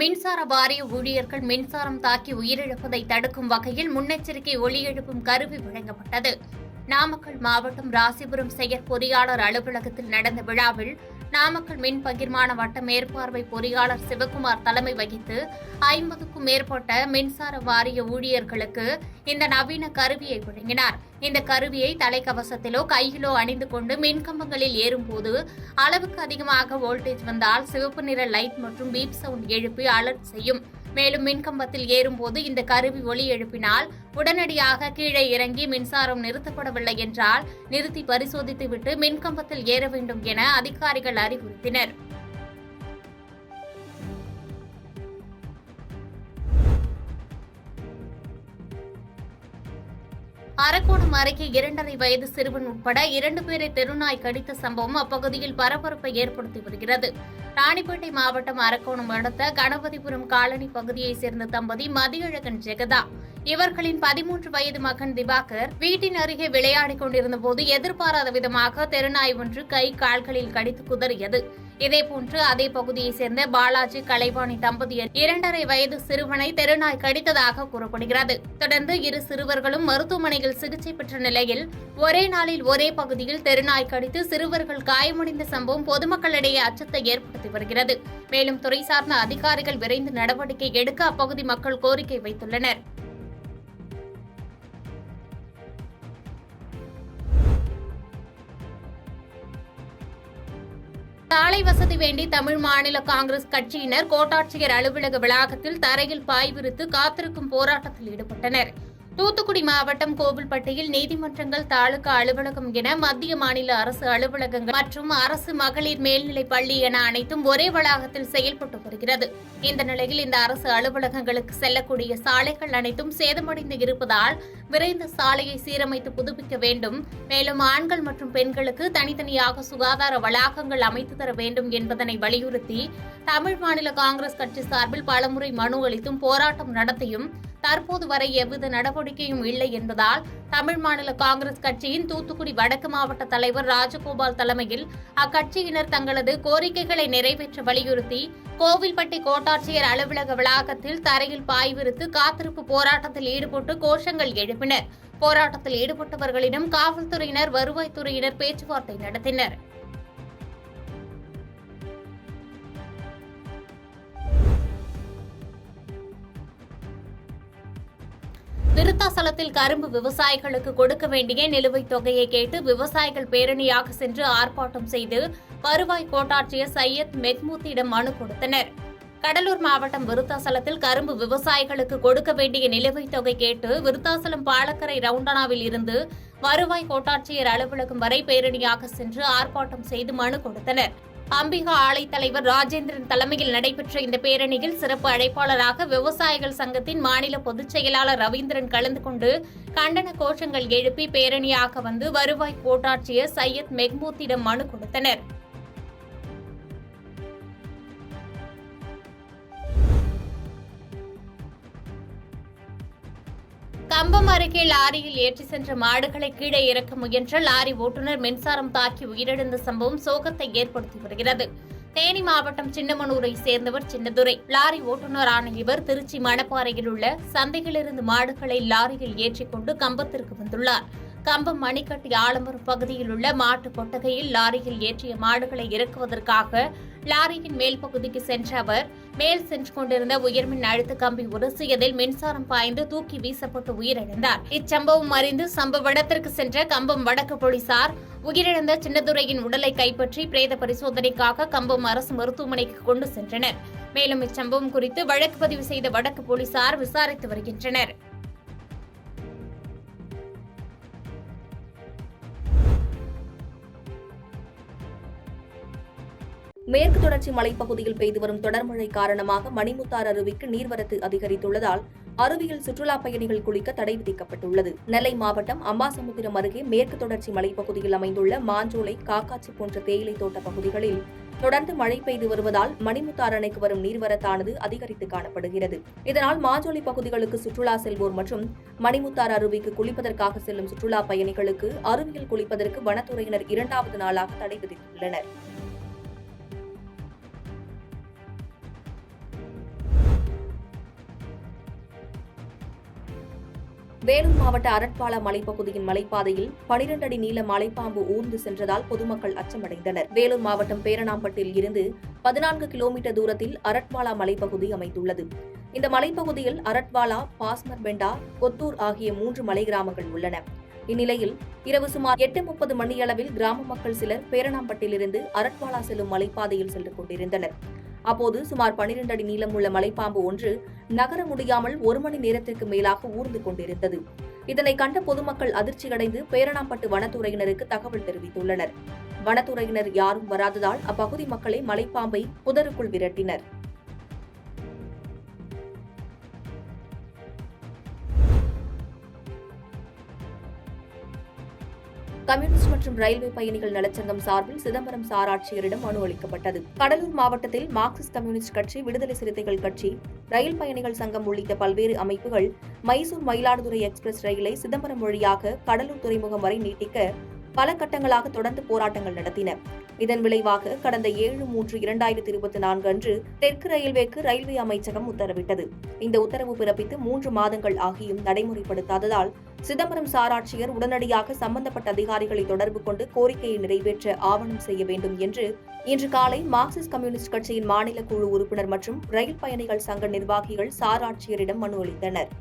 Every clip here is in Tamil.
மின்சார வாரிய ஊழியர்கள் மின்சாரம் தாக்கி உயிரிழப்பதை தடுக்கும் வகையில் முன்னெச்சரிக்கை ஒலி எழுப்பும் கருவி வழங்கப்பட்டது. நாமக்கல் மாவட்டம் ராசிபுரம் செயற் பொறியாளர் அலுவலகத்தில் நடந்த விழாவில் நாமக்கல் மின் பகிர்மான வட்ட மேற்பார்வை பொறியாளர் சிவக்குமார் தலைமை வகித்து 50க்கும் மேற்பட்ட மின்சார வாரிய ஊழியர்களுக்கு இந்த நவீன கருவியை வழங்கினார். இந்த கருவியை தலைக்கவசத்திலோ கையிலோ அணிந்து கொண்டு மின்கம்பங்களில் ஏறும்போது அளவுக்கு அதிகமாக வோல்டேஜ் வந்தால் சிவப்பு நிற லைட் மற்றும் பீப் சவுண்ட் எழுப்பி அலர்ட் செய்யும். மேலும் மின்கம்பத்தில் ஏறும்போது இந்த கருவி ஒலி எழுப்பினால் உடனடியாக கீழே இறங்கி மின்சாரம் நிறுத்தப்படவில்லை என்றால் நிறுத்தி பரிசோதித்துவிட்டு மின்கம்பத்தில் ஏற வேண்டும் என அதிகாரிகள் அறிவுறுத்தினர். அரக்கோணம் அருகே 2.5 வயது சிறுவன் உட்பட 2 பேரை தெருநாய் கடித்த சம்பவம் அப்பகுதியில் பரபரப்பை ஏற்படுத்தி வருகிறது. ராணிப்பேட்டை மாவட்டம் அரக்கோணம் அடுத்த கணபதிபுரம் காலனி பகுதியைச் சேர்ந்த தம்பதி மதியழகன் ஜெகதா. இவர்களின் 13 வயது மகன் திவாகர் வீட்டின் அருகே விளையாடிக் கொண்டிருந்தபோது எதிர்பாராத விதமாக தெருநாய் ஒன்று கை கால்களில் கடித்து குதறியது. இதேபோன்று அதே பகுதியைச் சேர்ந்த பாலாஜி கலைவாணி தம்பதியர் 2.5 வயது சிறுவனை தெருநாய் கடித்ததாக கூறப்படுகிறது. தொடர்ந்து இரு சிறுவர்களும் மருத்துவமனையில் சிகிச்சை பெற்ற நிலையில் ஒரே நாளில் ஒரே பகுதியில் தெருநாய் கடித்து சிறுவர்கள் காயமடைந்த சம்பவம் பொதுமக்களிடையே அச்சத்தை ஏற்படுத்தி வருகிறது. மேலும் துறை சார்ந்த அதிகாரிகள் விரைந்து நடவடிக்கை எடுக்க அப்பகுதி மக்கள் கோரிக்கை வைத்துள்ளனர். சாலை வசதி வேண்டி தமிழ் மாநில காங்கிரஸ் கட்சியினர் கோட்டாட்சியர் அலுவலக வளாகத்தில் தரையில் பாய் விரித்து காத்திருக்கும் போராட்டத்தில் ஈடுபட்டனர். தூத்துக்குடி மாவட்டம் கோவில்பட்டியில் நீதிமன்றங்கள், தாலுகா அலுவலகம் என மத்திய மாநில அரசு அலுவலகங்கள் மற்றும் அரசு மகளிர் மேல்நிலைப் பள்ளி என அனைத்தும் ஒரே வளாகத்தில் செயல்பட்டு வருகிறது. இந்த நிலையில் இந்த அரசு அலுவலகங்களுக்கு செல்லக்கூடிய சாலைகள் அனைத்தும் சேதமடைந்து இருப்பதால் விரைந்து சாலையை சீரமைத்து புதுப்பிக்க வேண்டும். மேலும் ஆண்கள் மற்றும் பெண்களுக்கு தனித்தனியாக சுகாதார வளாகங்கள் அமைத்து தர வேண்டும் என்பதனை வலியுறுத்தி தமிழ் மாநில காங்கிரஸ் கட்சி சார்பில் பலமுறை மனு அளித்தும் போராட்டம் நடத்தியும் தற்போது வரை எவ்வித நடவடிக்கையும் இல்லை என்பதால் தமிழ் மாநில காங்கிரஸ் கட்சியின் தூத்துக்குடி வடக்கு மாவட்ட தலைவர் ராஜகோபால் தலைமையில் அக்கட்சியினர் தங்களது கோரிக்கைகளை நிறைவேற்ற வலியுறுத்தி கோவில்பட்டி கோட்டாட்சியர் அலுவலக வளாகத்தில் தரையில் பாய் விரித்து காத்திருப்பு போராட்டத்தில் ஈடுபட்டு கோஷங்கள் எழுப்பினர். போராட்டத்தில் ஈடுபட்டவர்களிடம் காவல்துறையினர், வருவாய்த்துறையினர் பேச்சுவார்த்தை நடத்தினர். விருத்தாசலத்தில் கரும்பு விவசாயிகளுக்கு கொடுக்க வேண்டிய நிலுவைத் தொகையை கேட்டு விவசாயிகள் பேரணியாக சென்று ஆர்ப்பாட்டம் செய்து வருவாய் கோட்டாட்சியர் சையத் மெஹ்மூத்திடம் மனு கொடுத்தனர். கடலூர் மாவட்டம் விருத்தாசலத்தில் கரும்பு விவசாயிகளுக்கு கொடுக்க வேண்டிய நிலுவைத் தொகை கேட்டு விருத்தாசலம் பாலக்கரை ரவுண்டானாவில் இருந்து வருவாய் கோட்டாட்சியர் அலுவலகம் வரை பேரணியாக சென்று ஆர்ப்பாட்டம் செய்து மனு கொடுத்தனர். அம்பிகா ஆலை தலைவர் ராஜேந்திரன் தலைமையில் நடைபெற்ற இந்த பேரணியில் சிறப்பு அழைப்பாளராக விவசாயிகள் சங்கத்தின் மாநில பொதுச் செயலாளர் ரவீந்திரன் கலந்து கொண்டு கண்டன கோஷங்கள் எழுப்பி பேரணியாக வந்து வருவாய் கோட்டாட்சியர் சையத் மெஹ்மூத்திடம் மனு கொடுத்தனர். கம்பம் அருகே லாரியில் ஏற்றி சென்ற மாடுகளை கீழே இறக்க முயன்ற லாரி ஓட்டுநர் மின்சாரம் தாக்கி உயிரிழந்த சம்பவம் சோகத்தை ஏற்படுத்தி வருகிறது. தேனி மாவட்டம் சின்னமனூரை சேர்ந்தவர் சின்னதுரை. லாரி ஓட்டுநரான இவர் திருச்சி மணப்பாறையில் உள்ள சந்தையிலிருந்து மாடுகளை லாரியில் ஏற்றிக்கொண்டு கம்பத்திற்கு வந்துள்ளார். கம்பம் மணிக்கட்டி ஆலமரம் பகுதியில் உள்ள மாட்டு கொட்டகையில் லாரியில் ஏற்றிய மாடுகளை இறக்குவதற்காக லாரியின் மேல் பகுதிக்கு சென்ற அவர் மேல் சென்று கொண்டிருந்த உயர்மின் அழுத்த கம்பி உரசியதில் மின்சாரம் பாய்ந்து தூக்கி வீசப்பட்டு உயிரிழந்தார். இச்சம்பவம் அறிந்து சம்பவ இடத்திற்கு சென்ற கம்பம் வடக்கு போலீசார் உயிரிழந்த சின்னதுரையின் உடலை கைப்பற்றி பிரேத பரிசோதனைக்காக கம்பம் அரசு மருத்துவமனைக்கு கொண்டு சென்றனர். மேலும் இச்சம்பவம் குறித்து வழக்கு பதிவு செய்த வடக்கு போலீசார் விசாரித்து வருகின்றனர். மேற்கு தொடர்ச்சி மலைப்பகுதியில் பெய்து வரும் தொடர் மழை காரணமாக மணிமுத்தாறு அருவிக்கு நீர்வரத்து அதிகரித்துள்ளதால் அருவியில் சுற்றுலா பயணிகள் குளிக்க தடை விதிக்கப்பட்டுள்ளது. நெல்லை மாவட்டம் அம்பாசமுத்திரம் அருகே மேற்கு தொடர்ச்சி மலைப்பகுதியில் அமைந்துள்ள மாஞ்சோலை, காக்காச்சி போன்ற தேயிலை தோட்ட பகுதிகளில் தொடர்ந்து மழை பெய்து வருவதால் மணிமுத்தாறு அணைக்கு வரும் நீர்வரத்தானது அதிகரித்து காணப்படுகிறது. இதனால் மாஜோலி பகுதிகளுக்கு சுற்றுலா செல்வோர் மற்றும் மணிமுத்தாறு அருவிக்கு குளிப்பதற்காக செல்லும் சுற்றுலா பயணிகளுக்கு அருவியில் குளிப்பதற்கு வனத்துறையினர் 2வது நாளாக தடை விதித்துள்ளனர். வேலூர் மாவட்ட அரட்பாலா மலைப்பகுதியின் மலைப்பாதையில் 12 அடி நீள மலைப்பாம்பு ஊர்ந்து சென்றதால் பொதுமக்கள் அச்சமடைந்தனர். வேலூர் மாவட்டம் பேரணாம்பட்டில் இருந்து 14 கிலோமீட்டர் தூரத்தில் அரட்பாலா மலைப்பகுதி அமைந்துள்ளது. இந்த மலைப்பகுதியில் அரட்வாலா, பாஸ்மர் பெண்டா, கொத்தூர் ஆகிய 3 மலை கிராமங்கள் உள்ளன. இந்நிலையில் இரவு சுமார் 8:30 மணியளவில் கிராம மக்கள் சிலர் பேரணாம்பட்டிலிருந்து அரட்வாலா செல்லும் மலைப்பாதையில் சென்று கொண்டிருந்தனர். அப்போது சுமார் 12 அடி நீளமுள்ள மலைப்பாம்பு ஒன்று நகர முடியாமல் 1 மணி நேரத்திற்கு மேலாக ஊர்ந்து கொண்டிருந்தது. இதனை கண்ட பொதுமக்கள் அதிர்ச்சியடைந்து பேரணாம்பட்டு வனத்துறையினருக்கு தகவல் தெரிவித்துள்ளனர். வனத்துறையினர் யாரும் வராததால் அப்பகுதி மக்களை மலைப்பாம்பை புதருக்குள் விரட்டினர். கம்யூனிஸ்ட் மற்றும் ரயில்வே பயணிகள் நலச்சங்கம் சார்பில் சிதம்பரம் சார் ஆட்சியரிடம் மனு அளிக்கப்பட்டது. கடலூர் மாவட்டத்தில் மார்க்சிஸ்ட் கம்யூனிஸ்ட் கட்சி, விடுதலை சிறுத்தைகள் கட்சி, ரயில் பயணிகள் சங்கம் உள்ளிட்ட பல்வேறு அமைப்புகள் மைசூர் மயிலாடுதுறை எக்ஸ்பிரஸ் ரயிலை சிதம்பரம் வழியாக கடலூர் துறைமுகம் வரை நீட்டிக்க பல கட்டங்களாக தொடர்ந்து போராட்டங்கள் நடத்தின. இதன் விளைவாக கடந்த 7/3/2024 அன்று தெற்கு ரயில்வேக்கு ரயில்வே அமைச்சகம் உத்தரவிட்டது. இந்த உத்தரவு பிறப்பித்து 3 மாதங்கள் ஆகியும் நடைமுறைப்படுத்தாததால் சிதம்பரம் சார் ஆட்சியர் உடனடியாக சம்பந்தப்பட்ட அதிகாரிகளை தொடர்பு கொண்டு கோரிக்கையை நிறைவேற்ற ஆவணம் செய்ய வேண்டும் என்று இன்று காலை மார்க்சிஸ்ட் கம்யூனிஸ்ட் கட்சியின் மாநில குழு உறுப்பினர் மற்றும் ரயில் பயணிகள் சங்க நிர்வாகிகள் சார் ஆட்சியரிடம் மனு அளித்தனர்.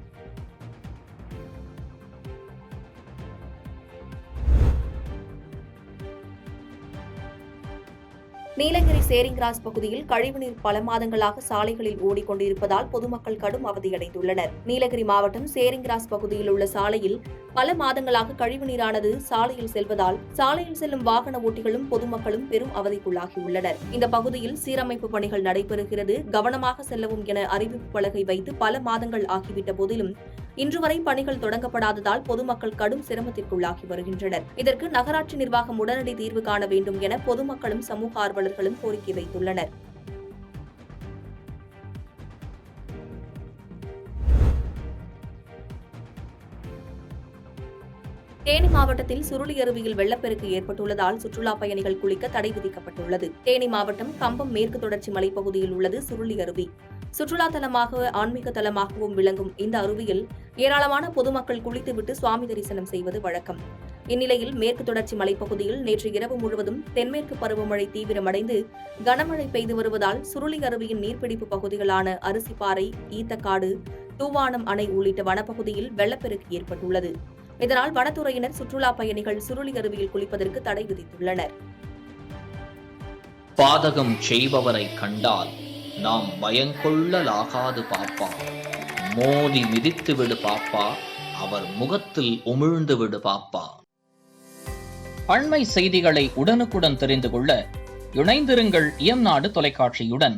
நீலகிரி சேரிங் கிராஸ் பகுதியில் கழிவுநீர் பல மாதங்களாக சாலைகளில் ஓடிக்கொண்டிருப்பதால் பொதுமக்கள் கடும் அவதியடைந்துள்ளனர். நீலகிரி மாவட்டம் சேரிங் கிராஸ் பகுதியில் உள்ள சாலையில் பல மாதங்களாக கழிவுநீரானது சாலையில் செல்வதால் சாலையில் செல்லும் வாகன ஓட்டிகளும் பொதுமக்களும் பெரும் அவதிக்குள்ளாகியுள்ளனர். இந்த பகுதியில் சீரமைப்பு பணிகள் நடைபெறுகிறது, கவனமாக செல்லவும் என அறிவிப்பு பலகை வைத்து பல மாதங்கள் ஆகிவிட்ட போதிலும் இன்று வரை பணிகள் தொடங்கப்படாததால் பொதுமக்கள் கடும் சிரமத்திற்குள்ளாகி வருகின்றனர். இதற்கு நகராட்சி நிர்வாகம் உடனடி தீர்வு காண வேண்டும் என பொதுமக்களும் சமூக ஆர்வலர்களும் கோரிக்கை வைத்துள்ளனர். தேனி மாவட்டத்தில் சுருளி அருவியில் வெள்ளப்பெருக்கு ஏற்பட்டுள்ளதால் சுற்றுலா பயணிகள் குளிக்க தடை விதிக்கப்பட்டுள்ளது. தேனி மாவட்டம் கம்பம் மேற்கு தொடர்ச்சி மலைப்பகுதியில் உள்ளது சுருளி அருவி. சுற்றுலா தலமாக ஆன்மீக தலமாகவும் விளங்கும் இந்த அருவியில் ஏராளமான பொதுமக்கள் குளித்துவிட்டு சுவாமி தரிசனம் செய்வது வழக்கம். இந்நிலையில் மேற்கு தொடர்ச்சி மலைப்பகுதியில் நேற்று இரவு முழுவதும் தென்மேற்கு பருவமழை தீவிரமடைந்து கனமழை பெய்து வருவதால் சுருளி அருவியின் நீர்பிடிப்பு பகுதிகளான அரிசிப்பாறை, ஈத்தக்காடு, தூவானம் அணை உள்ளிட்ட வனப்பகுதியில் வெள்ளப்பெருக்கு ஏற்பட்டுள்ளது. இதனால் வனத்துறையினர் சுற்றுலா பயணிகள் சுருளி அருவியில் குளிப்பதற்கு தடை விதித்துள்ளனர். பாதகம் செய்பவரை கண்டால் நாம் பயங்கொள்ளலாகாது பாப்பா, மோதி மிதித்து விடு பாப்பா, அவர் முகத்தில் உமிழ்ந்து விடு பாப்பா. அண்மை செய்திகளை உடனுக்குடன் தெரிந்து கொள்ள இணைந்திருங்கள் இயம்நாடு தொலைக்காட்சியுடன்.